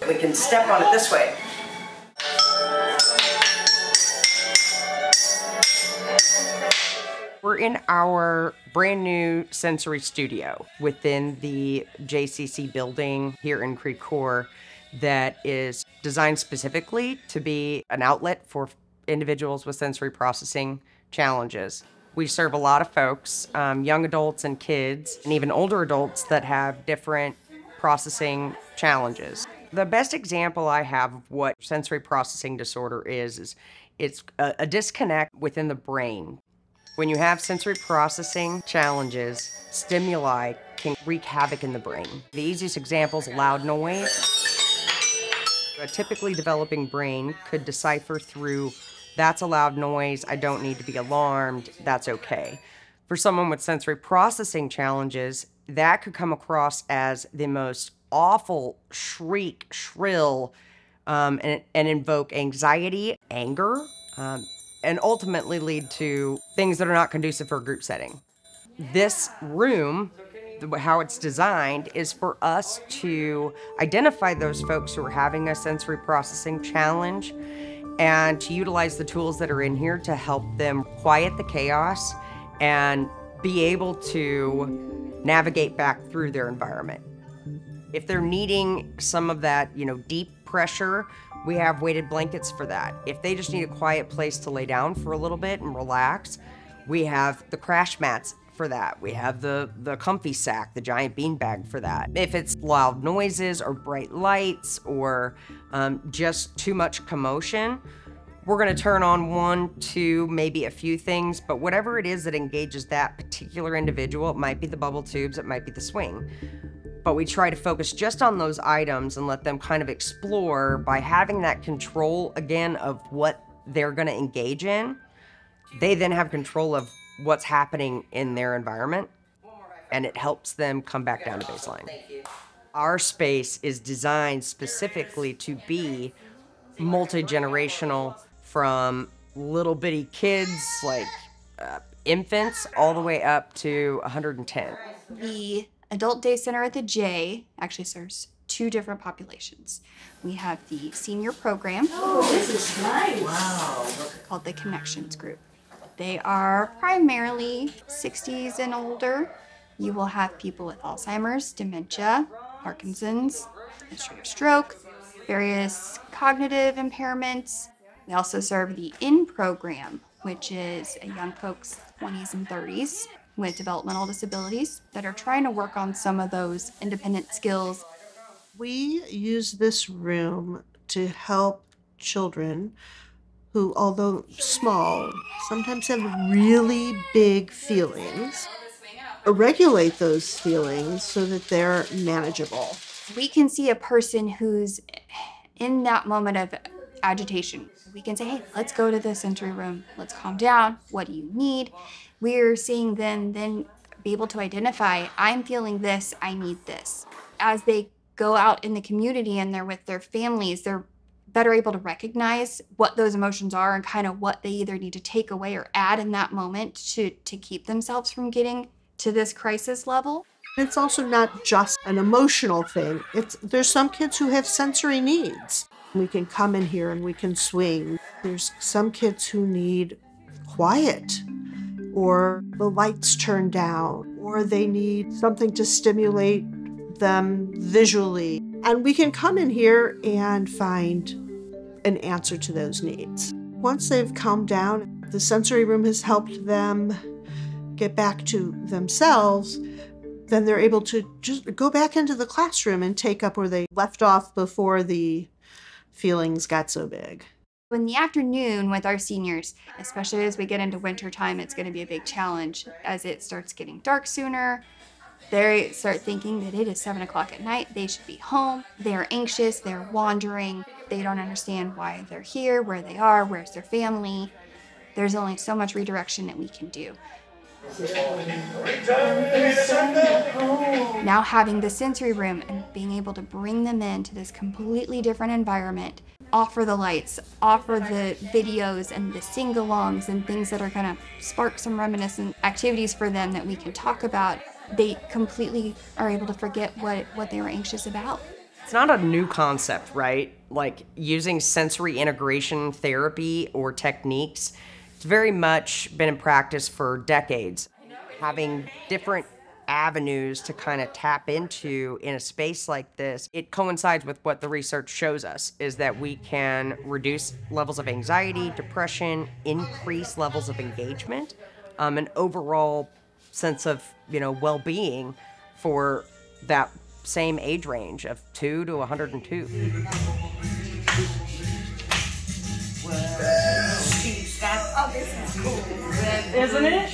We can step on it this way. We're in our brand new sensory studio within the JCC building here in Creve Coeur that is designed specifically to be an outlet for individuals with sensory processing challenges. We serve a lot of folks, young adults and kids, and even older adults that have different processing challenges. The best example I have of what sensory processing disorder is it's a disconnect within the brain. When you have sensory processing challenges, stimuli can wreak havoc in the brain. The easiest example is loud noise. A typically developing brain could decipher through, that's a loud noise, I don't need to be alarmed, that's okay. For someone with sensory processing challenges, that could come across as the most awful shriek, shrill, and invoke anxiety, anger, and ultimately lead to things that are not conducive for a group setting. This room, how it's designed, is for us to identify those folks who are having a sensory processing challenge and to utilize the tools that are in here to help them quiet the chaos and be able to navigate back through their environment. If they're needing some of that, deep pressure, we have weighted blankets for that. If they just need a quiet place to lay down for a little bit and relax, we have the crash mats for that. We have the comfy sack, the giant beanbag for that. If it's loud noises or bright lights or just too much commotion, we're gonna turn on one, two, maybe a few things, but whatever it is that engages that particular individual, it might be the bubble tubes, it might be the swing. But we try to focus just on those items and let them kind of explore by having that control again of what they're gonna engage in. They then have control of what's happening in their environment, and it helps them come back down to baseline. Our space is designed specifically to be multi-generational, from little bitty kids like infants all the way up to 110. The Adult Day Center at the J actually serves two different populations. We have the senior program. Oh, this is nice. Wow. Called the Connections Group. They are primarily 60s and older. You will have people with Alzheimer's, dementia, Parkinson's, history of stroke, various cognitive impairments. We also serve the IN program, which is young folks 20s and 30s with developmental disabilities that are trying to work on some of those independent skills. We use this room to help children who, although small, sometimes have really big feelings, regulate those feelings so that they're manageable. We can see a person who's in that moment of agitation. We can say, hey, let's go to the sensory room. Let's calm down. What do you need? We're seeing them then be able to identify, I'm feeling this, I need this. As they go out in the community and they're with their families, they're better able to recognize what those emotions are and kind of what they either need to take away or add in that moment to keep themselves from getting to this crisis level. It's also not just an emotional thing. There's some kids who have sensory needs. We can come in here and we can swing. There's some kids who need quiet, or the lights turned down, or they need something to stimulate them visually. And we can come in here and find an answer to those needs. Once they've calmed down, the sensory room has helped them get back to themselves, then they're able to just go back into the classroom and take up where they left off before the feelings got so big. In the afternoon with our seniors, especially as we get into winter time, it's going to be a big challenge. As it starts getting dark sooner, they start thinking that it is 7 o'clock at night, they should be home. They are anxious, they're wandering, they don't understand why they're here, where they are, where's their family. There's only so much redirection that we can do. Now having the sensory room and being able to bring them into this completely different environment, offer the lights, offer the videos and the sing-alongs and things that are going to spark some reminiscent activities for them that we can talk about, they completely are able to forget what they were anxious about. It's not a new concept, right? Like using sensory integration therapy or techniques, it's very much been in practice for decades. Having different avenues to kind of tap into in a space like this, it coincides with what the research shows us is that we can reduce levels of anxiety, depression, increase levels of engagement, an overall sense of, well-being for that same age range of 2 to 102. Oh, this is cool. Isn't it?